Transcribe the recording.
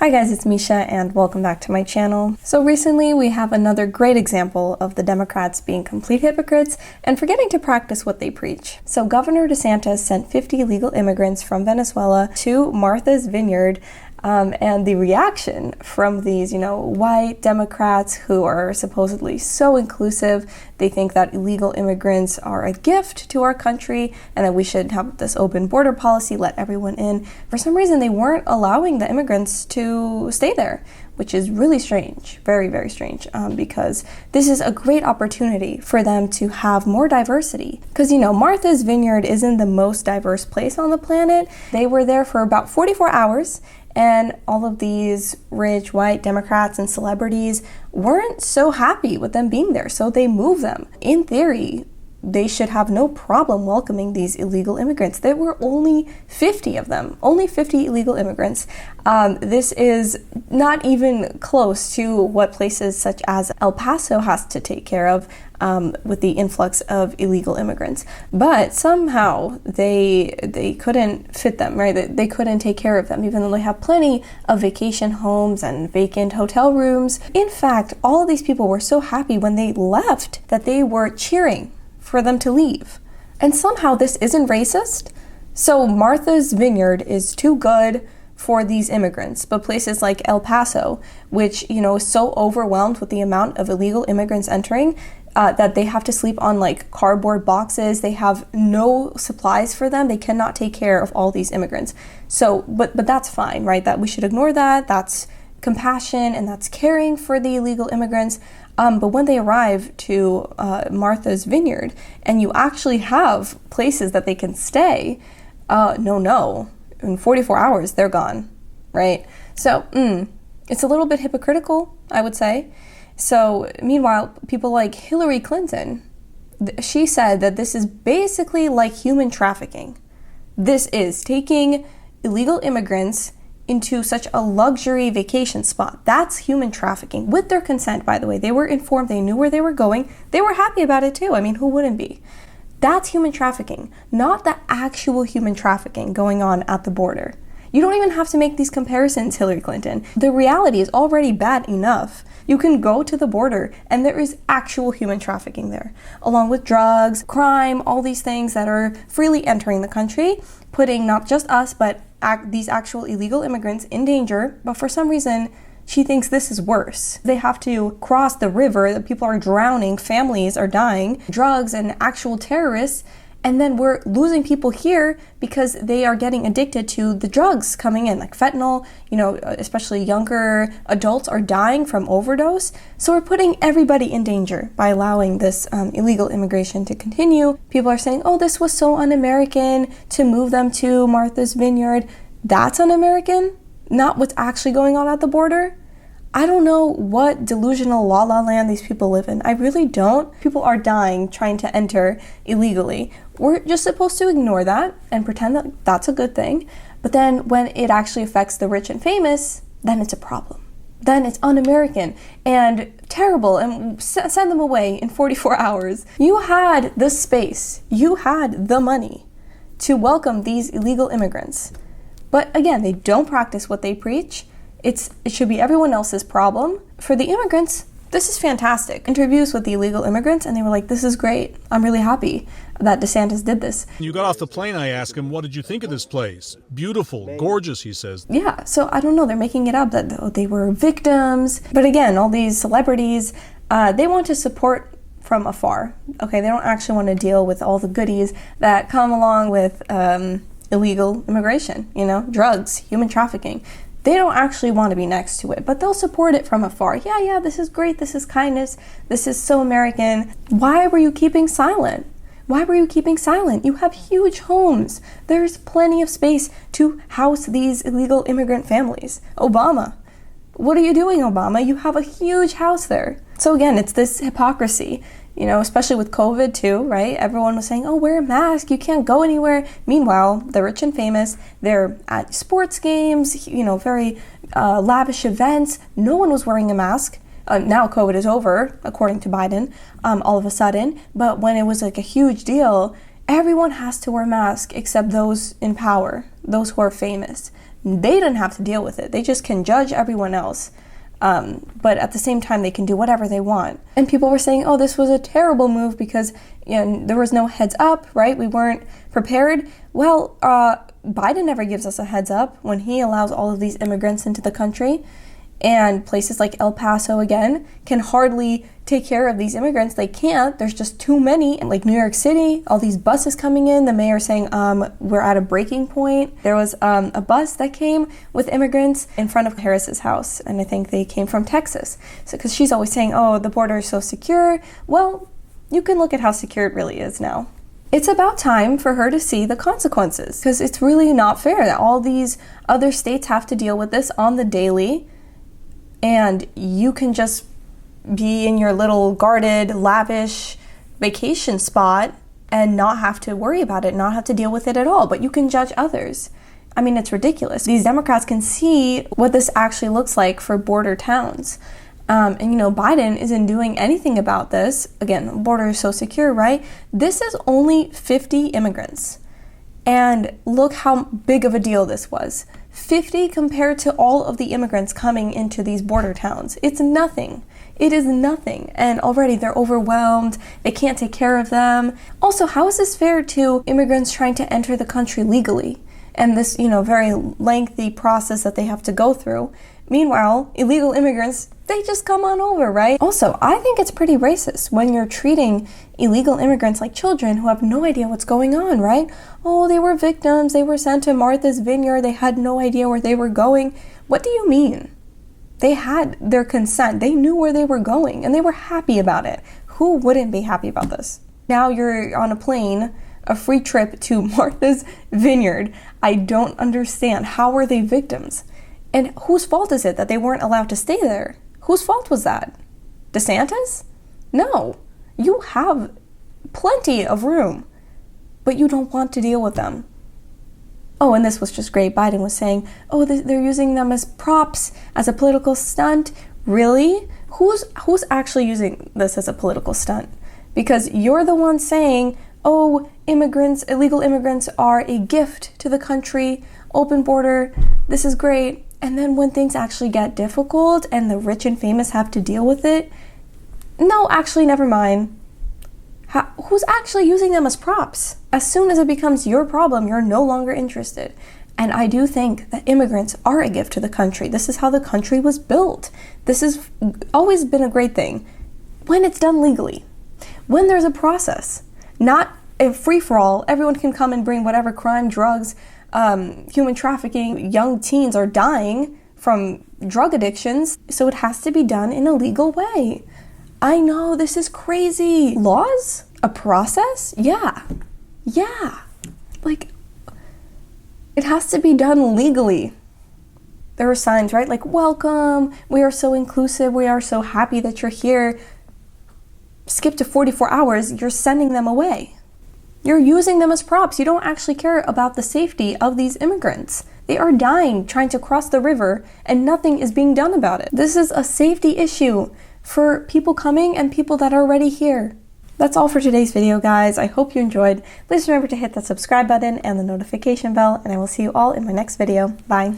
Hi guys, it's Misha and welcome back to my channel. So recently we have another great example of the Democrats being complete hypocrites and forgetting to practice what they preach. So Governor DeSantis sent 50 illegal immigrants from Venezuela to Martha's Vineyard, and the reaction from these, white Democrats who are supposedly so inclusive, they think that illegal immigrants are a gift to our country and that we should have this open border policy, let everyone in. For some reason, they weren't allowing the immigrants to stay there, which is really strange, very, very strange, because this is a great opportunity for them to have more diversity. Because, Martha's Vineyard isn't the most diverse place on the planet. They were there for about 44 hours. And all of these rich white Democrats and celebrities weren't so happy with them being there, so they moved them. In theory, they should have no problem welcoming these illegal immigrants. There were only 50 of them, only 50 illegal immigrants. This is not even close to what places such as El Paso has to take care of with the influx of illegal immigrants. But somehow they couldn't fit them, right? They couldn't take care of them, even though they have plenty of vacation homes and vacant hotel rooms. In fact, all of these people were so happy when they left that they were cheering for them to leave. And somehow this isn't racist. So Martha's Vineyard is too good for these immigrants, but places like El Paso, which is so overwhelmed with the amount of illegal immigrants entering, that they have to sleep on like cardboard boxes. They have no supplies for them. They cannot take care of all these immigrants. So, but that's fine, right? That we should ignore that. That's compassion and that's caring for the illegal immigrants. But when they arrive to Martha's Vineyard and you actually have places that they can stay, no. In 44 hours, they're gone, right? So it's a little bit hypocritical, I would say. So meanwhile, people like Hillary Clinton, she said that this is basically like human trafficking. This is taking illegal immigrants into such a luxury vacation spot. That's human trafficking with their consent, by the way. They were informed, they knew where they were going. They were happy about it too. I mean, who wouldn't be? That's human trafficking, not the actual human trafficking going on at the border. You don't even have to make these comparisons, Hillary Clinton. The reality is already bad enough. You can go to the border and there is actual human trafficking there, along with drugs, crime, all these things that are freely entering the country, putting not just us, but these actual illegal immigrants in danger. But for some reason, she thinks this is worse. They have to cross the river, the people are drowning, families are dying, drugs and actual terrorists, and then we're losing people here because they are getting addicted to the drugs coming in, like fentanyl, especially younger adults are dying from overdose. So we're putting everybody in danger by allowing this illegal immigration to continue. People are saying, oh, this was so un-American to move them to Martha's Vineyard. That's un-American? Not what's actually going on at the border? I don't know what delusional la la land these people live in. I really don't. People are dying trying to enter illegally. We're just supposed to ignore that and pretend that that's a good thing. But then when it actually affects the rich and famous, then it's a problem. Then it's un-American and terrible and send them away in 44 hours. You had the space, you had the money to welcome these illegal immigrants. But again, they don't practice what they preach. It should be everyone else's problem. For the immigrants, this is fantastic. Interviews with the illegal immigrants, and they were like, this is great. I'm really happy that DeSantis did this. You got off the plane, I asked him, what did you think of this place? Beautiful, gorgeous, he says. Yeah, so I don't know, they're making it up that they were victims. But again, all these celebrities, they want to support from afar. Okay, they don't actually want to deal with all the goodies that come along with illegal immigration, drugs, human trafficking. They don't actually want to be next to it, but they'll support it from afar. Yeah, this is great. This is kindness. This is so American. Why were you keeping silent? Why were you keeping silent? You have huge homes. There's plenty of space to house these illegal immigrant families. Obama, what are you doing, Obama? You have a huge house there. So again, it's this hypocrisy. Especially with COVID too, right? Everyone was saying, oh, wear a mask, you can't go anywhere. Meanwhile, the rich and famous, they're at sports games, very lavish events. No one was wearing a mask. Now COVID is over, according to Biden, all of a sudden. But when it was like a huge deal, everyone has to wear a mask except those in power, those who are famous. they didn't have to deal with it. They just can judge everyone else. But at the same time, they can do whatever they want. And people were saying, oh, this was a terrible move because there was no heads up, right? We weren't prepared. Well, Biden never gives us a heads up when he allows all of these immigrants into the country. And places like El Paso, again, can hardly take care of these immigrants. They can't. There's just too many. And like New York City, all these buses coming in, the mayor saying, we're at a breaking point. There was a bus that came with immigrants in front of Harris's house. And I think they came from Texas. So, because she's always saying, oh, the border is so secure. Well, you can look at how secure it really is now. It's about time for her to see the consequences, because it's really not fair that all these other states have to deal with this on the daily. And you can just be in your little guarded, lavish vacation spot and not have to worry about it, not have to deal with it at all, but you can judge others. I mean, it's ridiculous. These Democrats can see what this actually looks like for border towns. And Biden isn't doing anything about this. Again, the border is so secure, right? This is only 50 immigrants. And look how big of a deal this was. 50 compared to all of the immigrants coming into these border towns. It's nothing. It is nothing. And already they're overwhelmed. They can't take care of them. Also, how is this fair to immigrants trying to enter the country legally? And this, very lengthy process that they have to go through. Meanwhile, illegal immigrants, they just come on over, right? Also, I think it's pretty racist when you're treating illegal immigrants like children who have no idea what's going on, right? Oh, they were victims. They were sent to Martha's Vineyard. They had no idea where they were going. What do you mean? They had their consent. They knew where they were going, and they were happy about it. Who wouldn't be happy about this? Now you're on a plane, a free trip to Martha's Vineyard. I don't understand. How are they victims? And whose fault is it that they weren't allowed to stay there? Whose fault was that? DeSantis? No. You have plenty of room, but you don't want to deal with them. Oh, and this was just great. Biden was saying, oh, they're using them as props, as a political stunt. Really? Who's actually using this as a political stunt? Because you're the one saying, oh, illegal immigrants are a gift to the country, open border, this is great. And then when things actually get difficult and the rich and famous have to deal with it, no, actually, never mind. Who's actually using them as props? As soon as it becomes your problem, you're no longer interested. And I do think that immigrants are a gift to the country. This is how the country was built. This has always been a great thing. When it's done legally, when there's a process, not a free-for-all, everyone can come and bring whatever crime, drugs, human trafficking. Young teens are dying from drug addictions, so it has to be done in a legal way. I know, this is crazy. Laws? A process? Yeah. Like, it has to be done legally. There are signs, right? Like, welcome, we are so inclusive, we are so happy that you're here. Skip to 44 hours, you're sending them away. You're using them as props. You don't actually care about the safety of these immigrants. They are dying trying to cross the river and nothing is being done about it. This is a safety issue for people coming and people that are already here. That's all for today's video, guys. I hope you enjoyed. Please remember to hit that subscribe button and the notification bell, and I will see you all in my next video. Bye.